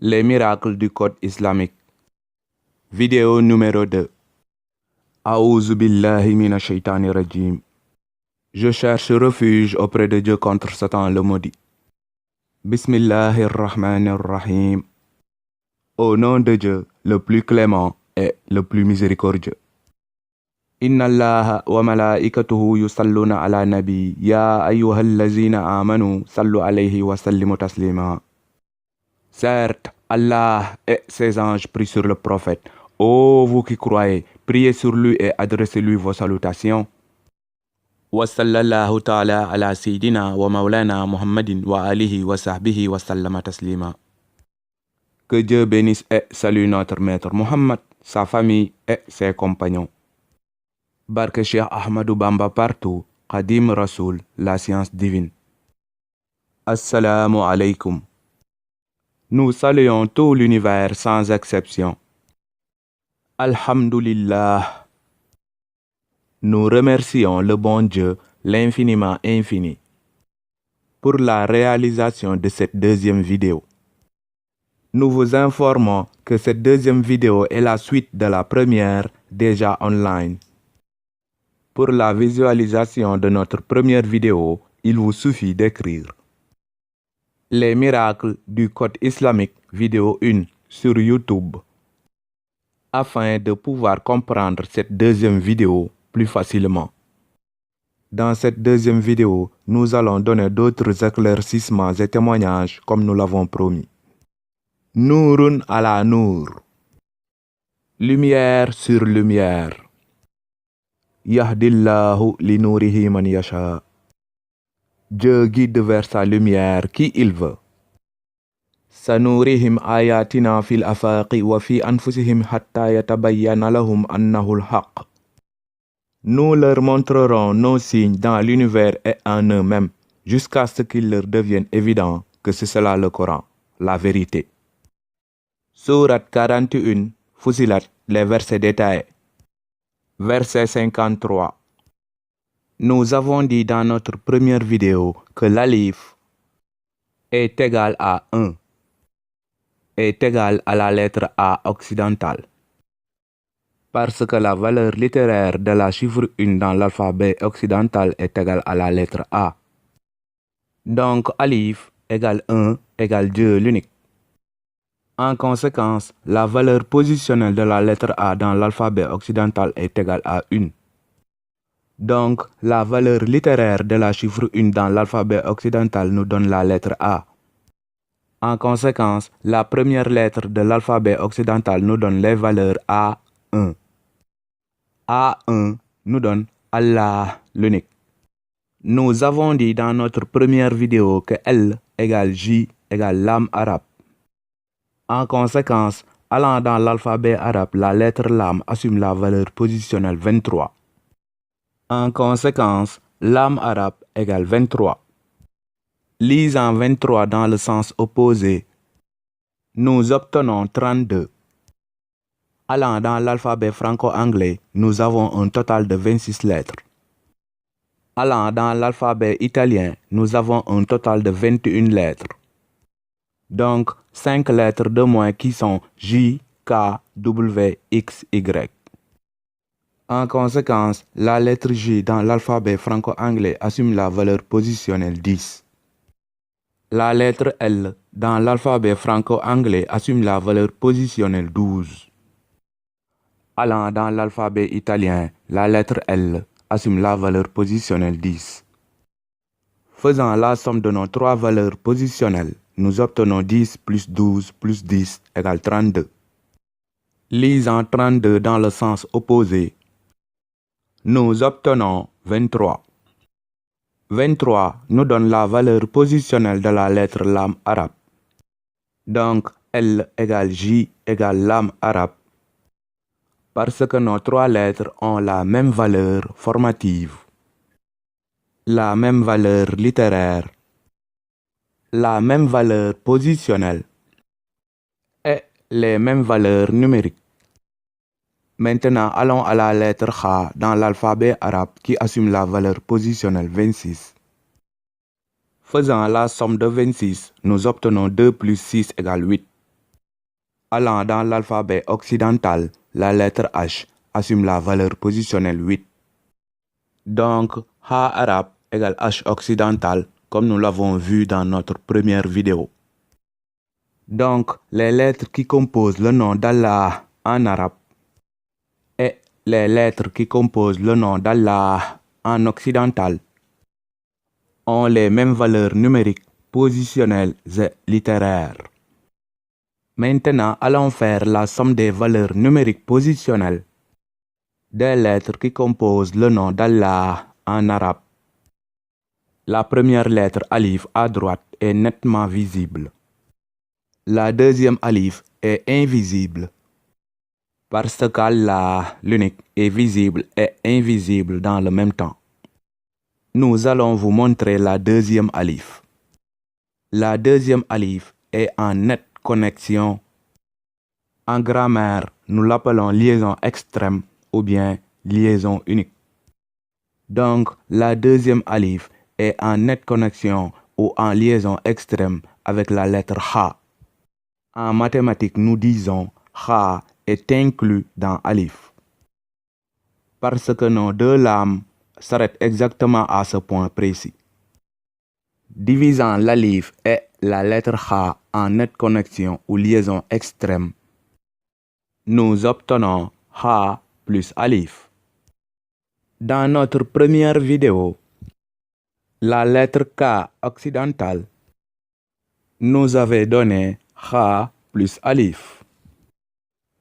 Les miracles du code islamique. Vidéo numéro 2. Aouzu billahi minash shaitani rajim. Je cherche refuge auprès de Dieu contre Satan le maudit. Bismillahirrahmanirrahim. Au nom de Dieu, le plus clément et le plus miséricordieux. Inna Allaha wa malaikatuhu yusalluna ala nabi ya ayyuhallazina amanu sallu alayhi wa sallimu taslima. Certes, Allah et ses anges prient sur le prophète. Ô vous qui croyez, priez sur lui et adressez-lui vos salutations. Wa sallallahu ta'ala ala sayyidina wa maulana Muhammadin wa alihi wa sahbihi wa sallama taslima. Que Dieu bénisse et salue notre maître Muhammad, sa famille et ses compagnons. Barke Cheikh Ahmadou Bamba partout, Qadim Rasoul, la science divine. Assalamu alaikum. Nous saluons tout l'univers sans exception. Alhamdulillah. Nous remercions le bon Dieu, l'infiniment infini, pour la réalisation de cette deuxième vidéo. Nous vous informons que cette deuxième vidéo est la suite de la première déjà online. Pour la visualisation de notre première vidéo, il vous suffit d'écrire Les miracles du code islamique vidéo 1 sur YouTube afin de pouvoir comprendre cette deuxième vidéo plus facilement. Dans cette deuxième vidéo, nous allons donner d'autres éclaircissements et témoignages comme nous l'avons promis. Nourun ala nour. Lumière sur lumière. Yahdillahu li nourihi man yasha. Dieu guide vers sa lumière qui il veut. Sanurihim ayatina fil afaqi wa fi anfusihim hatta yatabayyana lahum annahu al-haq. Nous leur montrerons nos signes dans l'univers et en eux-mêmes, jusqu'à ce qu'il leur devienne évident que c'est cela le Coran, la vérité. Sourate 41, Fussilat, les versets détaillés. Verset 53. Nous avons dit dans notre première vidéo que l'alif est égal à 1, est égal à la lettre A occidentale. Parce que la valeur littéraire de la chiffre 1 dans l'alphabet occidental est égale à la lettre A. Donc alif égale 1 égale Dieu l'unique. En conséquence, la valeur positionnelle de la lettre A dans l'alphabet occidental est égale à 1. Donc, la valeur littéraire de la chiffre 1 dans l'alphabet occidental nous donne la lettre A. En conséquence, la première lettre de l'alphabet occidental nous donne les valeurs A1. A1 nous donne Allah l'unique. Nous avons dit dans notre première vidéo que L égale J égale Lam arabe. En conséquence, allant dans l'alphabet arabe, la lettre Lam assume la valeur positionnelle 23. En conséquence, Lam arabe égale 23. Lisant 23 dans le sens opposé, nous obtenons 32. Allant dans l'alphabet franco-anglais, nous avons un total de 26 lettres. Allant dans l'alphabet italien, nous avons un total de 21 lettres. Donc, 5 lettres de moins qui sont J, K, W, X, Y. En conséquence, la lettre J dans l'alphabet franco-anglais assume la valeur positionnelle 10. La lettre L dans l'alphabet franco-anglais assume la valeur positionnelle 12. Allant dans l'alphabet italien, la lettre L assume la valeur positionnelle 10. Faisant la somme de nos trois valeurs positionnelles, nous obtenons 10 plus 12 plus 10 égale 32. Lisant 32 dans le sens opposé, nous obtenons 23. 23 nous donne la valeur positionnelle de la lettre Lam arabe. Donc, L égale J égale Lam arabe. Parce que nos trois lettres ont la même valeur formative, la même valeur littéraire, la même valeur positionnelle et les mêmes valeurs numériques. Maintenant, allons à la lettre Kha dans l'alphabet arabe qui assume la valeur positionnelle 26. Faisant la somme de 26, nous obtenons 2 plus 6 égale 8. allant dans l'alphabet occidental, la lettre H assume la valeur positionnelle 8. Donc, H arabe égale H occidental, comme nous l'avons vu dans notre première vidéo. Donc, les lettres qui composent le nom d'Allah en arabe et les lettres qui composent le nom d'Allah en occidental ont les mêmes valeurs numériques, positionnelles et littéraires. Maintenant, allons faire la somme des valeurs numériques positionnelles des lettres qui composent le nom d'Allah en arabe. La première lettre alif à droite est nettement visible. La deuxième alif est invisible parce qu'Allah, l'unique, est visible et invisible dans le même temps. Nous allons vous montrer la deuxième alif. La deuxième alif est en nette connexion. En grammaire, nous l'appelons liaison extrême ou bien liaison unique. Donc, la deuxième alif est en nette connexion ou en liaison extrême avec la lettre H. En mathématiques, nous disons H est inclus dans alif. Parce que nos deux lames s'arrêtent exactement à ce point précis. Divisant l'alif et la lettre H en nette connexion ou liaison extrême, nous obtenons H plus alif. Dans notre première vidéo, la lettre K occidentale nous avait donné H plus alif.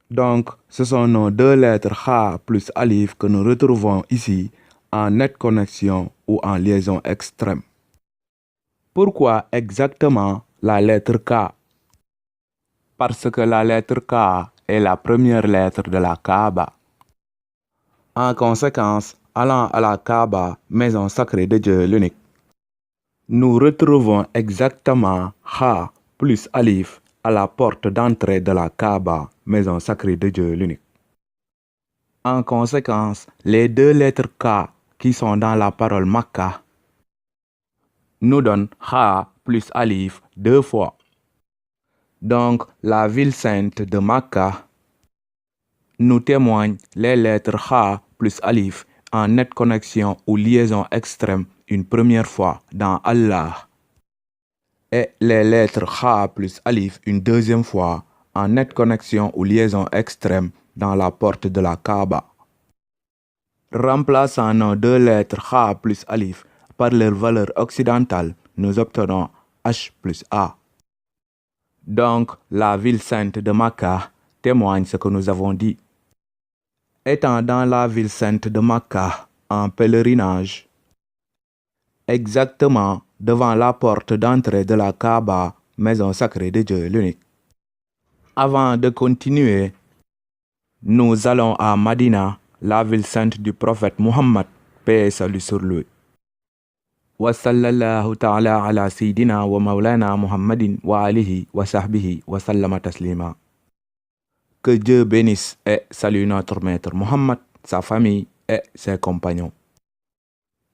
Donc, ce sont nos deux lettres H plus alif que nous retrouvons ici en nette connexion ou en liaison extrême. Pourquoi exactement la lettre K? Parce que la lettre K est la première lettre de la Kaaba. En conséquence, allant à la Kaaba, maison sacrée de Dieu l'unique, nous retrouvons exactement H plus alif à la porte d'entrée de la Kaaba, maison sacrée de Dieu l'unique. En conséquence, les deux lettres K qui sont dans la parole Makkah nous donnent H plus alif 2 fois. Donc, la ville sainte de Makkah nous témoigne les lettres H plus alif en nette connexion ou liaison extrême une première fois dans Allah et les lettres H plus alif une deuxième fois en nette connexion ou liaison extrême dans la porte de la Kaaba. Remplaçant nos deux lettres H plus alif par leur valeur occidentale, nous obtenons H plus A. Donc, la ville sainte de Makkah témoigne ce que nous avons dit. Étant dans la ville sainte de Makkah en pèlerinage, exactement devant la porte d'entrée de la Kaaba, maison sacrée de Dieu l'unique. Avant de continuer, nous allons à Madina, la ville sainte du prophète Muhammad, paix et salut sur lui. Wa sallallahu ta'ala ala sayyidina wa maulana Muhammadin wa alihi wa sahbihi wa sallama taslima. Que Dieu bénisse et salue notre maître Muhammad, sa famille et ses compagnons.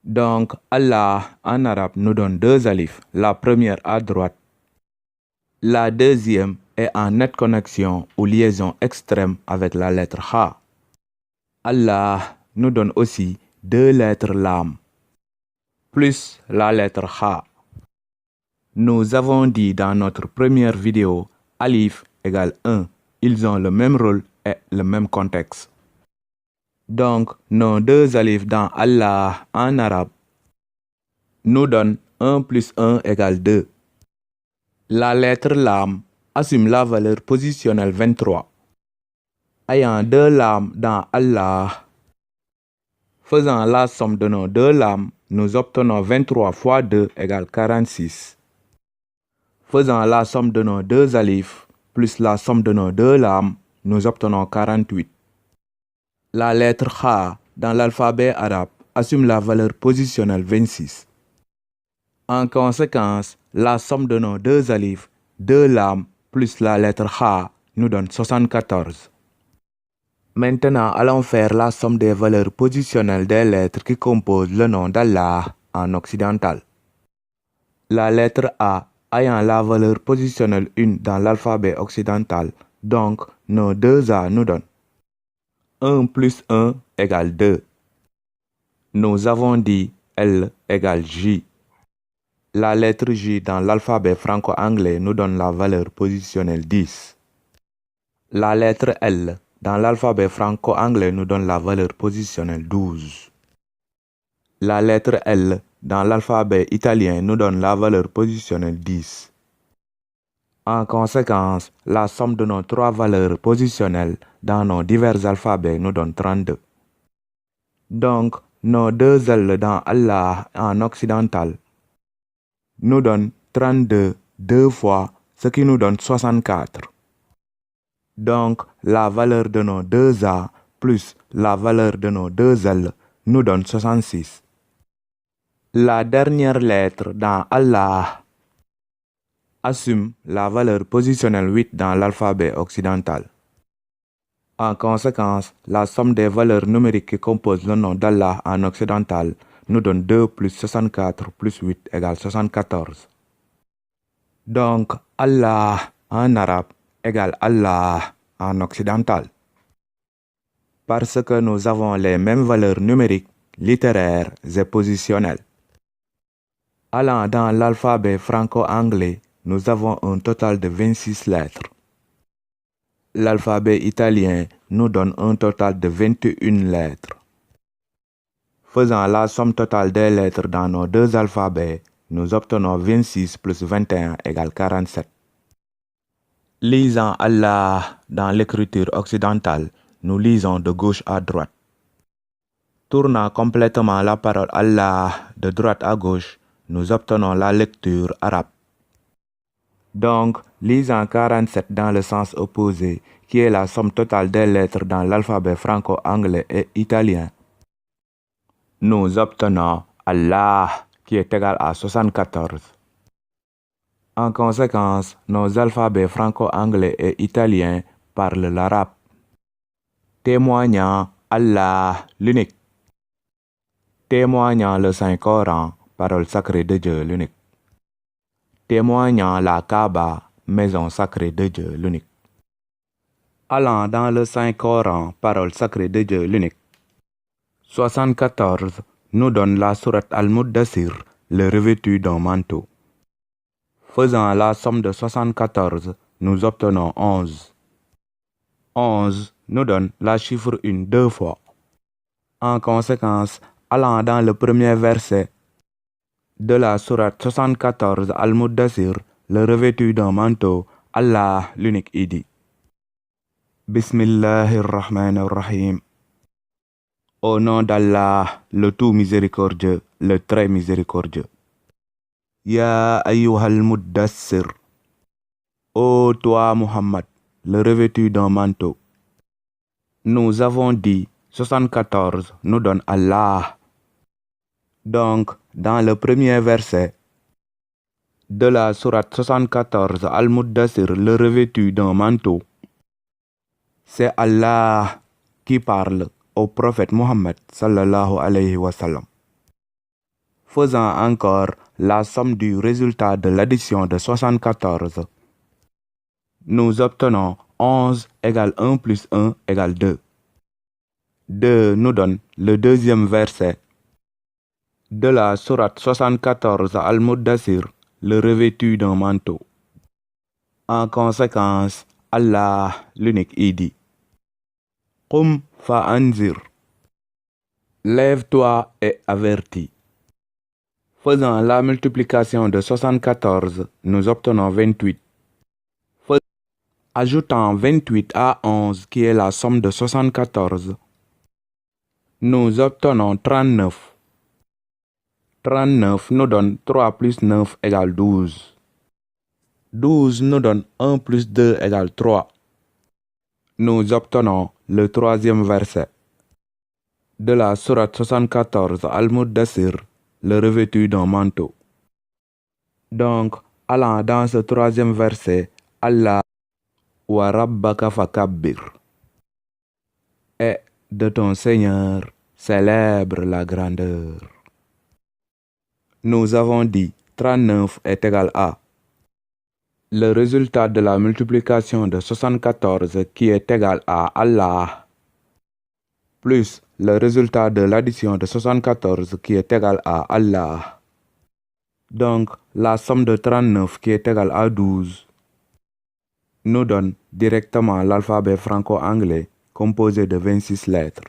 Donc, Allah en arabe nous donne deux alifs, la première à droite. La deuxième est en nette connexion ou liaison extrême avec la lettre H. Allah nous donne aussi deux lettres lam, plus la lettre H. Nous avons dit dans notre première vidéo, alif égale 1. Ils ont le même rôle et le même contexte. Donc, nos deux alifs dans Allah en arabe nous donnent 1 plus 1 égale 2. La lettre lam assume la valeur positionnelle 23. Ayant deux lam dans Allah, faisant la somme de nos deux lam, nous obtenons 23 fois 2 égale 46. Faisant la somme de nos deux alifs plus la somme de nos deux lam, nous obtenons 48. La lettre H dans l'alphabet arabe assume la valeur positionnelle 26. En conséquence, la somme de nos deux alifs, deux lam plus la lettre H nous donne 74. Maintenant, allons faire la somme des valeurs positionnelles des lettres qui composent le nom d'Allah en occidental. La lettre A ayant la valeur positionnelle 1 dans l'alphabet occidental Donc, nos 2A nous donnent 1 plus 1 égale 2. Nous avons dit L égale J. La lettre J dans l'alphabet franco-anglais nous donne la valeur positionnelle 10. La lettre L dans l'alphabet franco-anglais nous donne la valeur positionnelle 12. La lettre L dans l'alphabet italien nous donne la valeur positionnelle 10. En conséquence, la somme de nos trois valeurs positionnelles dans nos divers alphabets nous donne 32. Donc, nos deux L dans Allah en occidental nous donnent 32 deux fois, ce qui nous donne 64. Donc, la valeur de nos deux A plus la valeur de nos deux L nous donne 66. La dernière lettre dans Allah assume la valeur positionnelle 8 dans l'alphabet occidental. En conséquence, la somme des valeurs numériques qui composent le nom d'Allah en occidental nous donne 2 plus 64 plus 8 égale 74. Donc, Allah en arabe égale Allah en occidental. Parce que nous avons les mêmes valeurs numériques, littéraires et positionnelles. Allant dans l'alphabet franco-anglais, nous avons un total de 26 lettres. L'alphabet italien nous donne un total de 21 lettres. Faisant la somme totale des lettres dans nos deux alphabets, nous obtenons 26 plus 21 égale 47. Lisant Allah dans l'écriture occidentale, nous lisons de gauche à droite. Tournant complètement la parole Allah de droite à gauche, nous obtenons la lecture arabe. Donc, lisant 47 dans le sens opposé, qui est la somme totale des lettres dans l'alphabet franco-anglais et italien, nous obtenons Allah qui est égal à 74. En conséquence, nos alphabets franco-anglais et italiens parlent l'arabe, témoignant Allah l'unique, témoignant le Saint-Coran, parole sacrée de Dieu l'unique, témoignant la Kaaba, maison sacrée de Dieu l'unique. Allant dans le Saint-Coran, parole sacrée de Dieu l'unique. 74 nous donne la sourate Al-Muddassir, le revêtu d'un manteau. Faisant la somme de 74, nous obtenons 11. 11 nous donne la chiffre 1 deux fois. En conséquence, allant dans le premier verset de la sourate 74 Al-Muddassir, le revêtu d'un manteau, Allah l'unique y dit: Bismillahirrahmanirrahim. Au nom d'Allah, le tout miséricordieux, le très miséricordieux. Ya ayyuhal muddassir. Ô toi Muhammad, le revêtu d'un manteau. Nous avons dit 74 nous donne Allah. Donc, dans le premier verset de la sourate 74 Al-Muddassir, le revêtu d'un manteau, c'est Allah qui parle au prophète Mohammed sallallahu alayhi wa sallam. Faisant encore la somme du résultat de l'addition de 74, nous obtenons 11 égale 1 plus 1 égale 2. 2 nous donne le deuxième verset de la sourate 74 Al-Muddassir, le revêtu d'un manteau. En conséquence, Allah l'unique y dit: Qum fa'anzir. Lève-toi et avertis. Faisant la multiplication de 74, nous obtenons 28. Ajoutant 28 à 11, qui est la somme de 74, nous obtenons 39. 39 nous donne 3 plus 9 égale 12. 12 nous donne 1 plus 2 égale 3. Nous obtenons le troisième verset de la sourate 74 Al-Muddassir, le revêtu d'un manteau. Donc, allant dans ce troisième verset, Allah wa rabbaka fakabbir, et de ton Seigneur célèbre la grandeur. Nous avons dit 39 est égal à Le résultat de la multiplication de 74 qui est égal à Allah plus le résultat de l'addition de 74 qui est égal à Allah. Donc, la somme de 39 qui est égale à 12 nous donne directement l'alphabet franco-anglais composé de 26 lettres.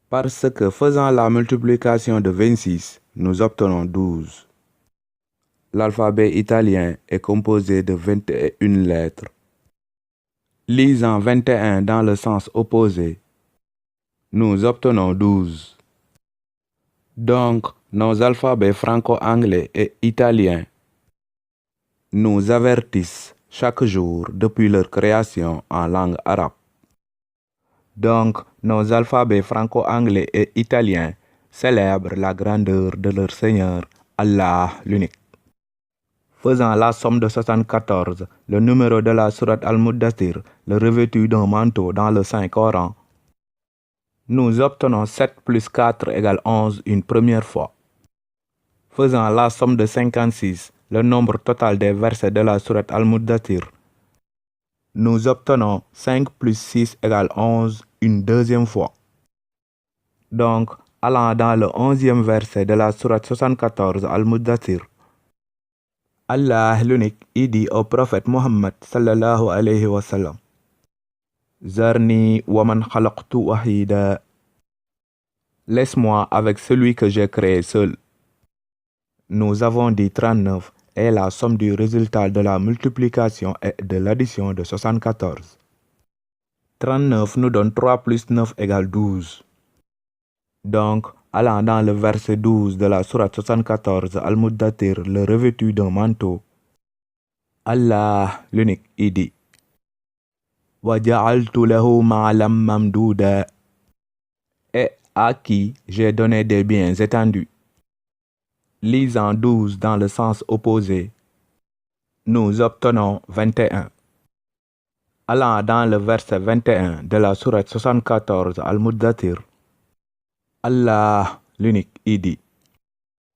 Parce que faisant la multiplication de 26, nous obtenons 12. L'alphabet italien est composé de 21 lettres. Lisant 21 dans le sens opposé, nous obtenons 12. Donc, nos alphabets franco-anglais et italiens nous avertissent chaque jour depuis leur création en langue arabe. Donc, nos alphabets franco-anglais et italiens célèbrent la grandeur de leur Seigneur, Allah l'unique. Faisant la somme de 74, le numéro de la sourate Al-Muddathir, le revêtu d'un manteau dans le Saint-Coran, nous obtenons 7 plus 4 égale 11 une première fois. Faisant la somme de 56, le nombre total des versets de la sourate Al-Muddathir, nous obtenons 5 plus 6 égale 11 une deuxième fois. Donc, allant dans le 11e verset de la sourate 74 Al-Muddathir, Allah l'unique, il dit au prophète Muhammad sallallahu alayhi wa sallam, Zarni wa man khalaqtu wahida. Laisse-moi avec celui que j'ai créé seul. Nous avons dit 39 est la somme du résultat de la multiplication et de l'addition de 74. 39 nous donne 3 plus 9 égale 12. Donc, allant dans le verset 12 de la sourate 74 Al-Muddathir, le revêtu d'un manteau, Allah l'unique, il dit وَجَعَلْتُ لَهُ مَعْلًا مَمْدُودًا et à qui j'ai donné des biens étendus. Lisant 12 dans le sens opposé, nous obtenons 21. Allant dans le verset 21 de la sourate 74 Al-Muddathir, Allah l'unique, il dit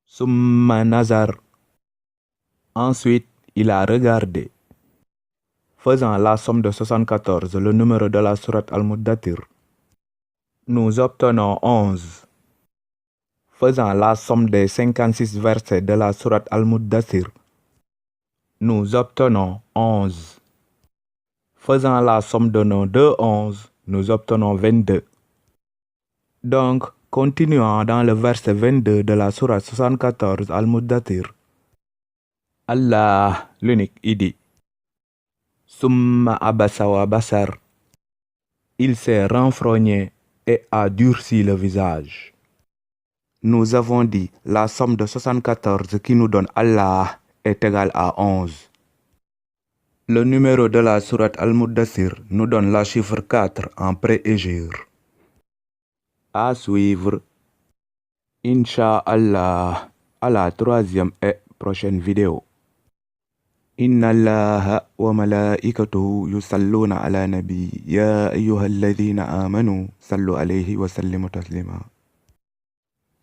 Summa nazar. Ensuite, il a regardé. Faisant la somme de 74, le numéro de la sourate Al-Muddathir, nous obtenons 11. Faisant la somme des 56 versets de la sourate Al-Muddathir, nous obtenons 11. Faisant la somme de nos deux 11, nous obtenons 22. Donc, continuons dans le verset 22 de la sourate 74 Al-Muddathir, Allah l'unique, il dit Summa abasa wa basar. Il s'est renfrogné et a durci le visage. Nous avons dit la somme de 74 qui nous donne Allah est égale à 11. Le numéro de la sourate Al-Muddathir nous donne la chiffre 4 en pré-hégire. À suivre, Inch'Allah, à la 3e et prochaine vidéo. Inna Allaha wa malaikatahu yusalluna ala nabi ya ayyuhalladhina amanu sallu alayhi wa sallimu taslima.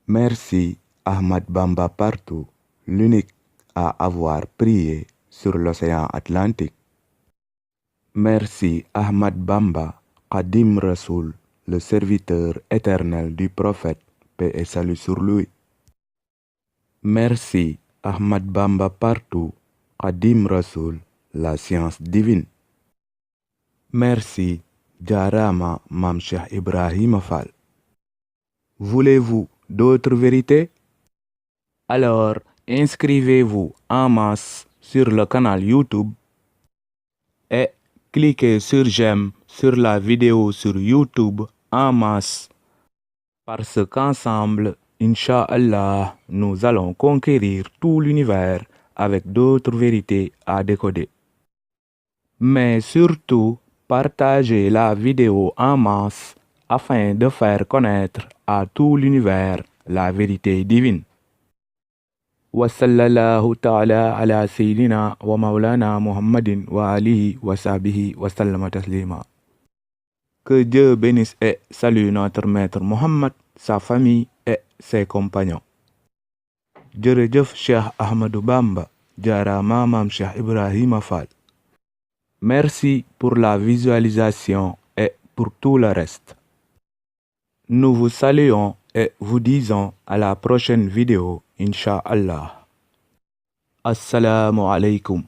Merci Ahmad Bamba Partout, l'unique à avoir prié sur l'océan Atlantique. Merci Ahmad Bamba, Qadim Rasoul, le serviteur éternel du prophète, paix et salut sur lui. Merci Ahmad Bamba Partout, Qadim Rasoul, la science divine. Merci Jarama Mam Cheikh Ibrahima Fall. Voulez-vous d'autres vérités? Alors, inscrivez-vous en masse sur le canal YouTube et cliquez sur j'aime sur la vidéo sur YouTube en masse. Parce qu'ensemble, Inch'Allah, nous allons conquérir tout l'univers avec d'autres vérités à décoder. Mais surtout, partagez la vidéo en masse afin de faire connaître à tout l'univers la vérité divine. Wa sallallahu ta'ala ala sayyidina wa maulana Muhammadin wa alihi wa sahbihi wa sallama taslima. Que Dieu bénisse et salue notre maître Mohammed, sa famille et ses compagnons. Jërëjëf Cheikh Ahmadou Bamba. Jaarama Maam Cheikh Ibrahima Fall. Merci pour la visualisation et pour tout le reste. Nous vous saluons et vous disons à la prochaine vidéo, Inch'Allah. Assalamu alaikum.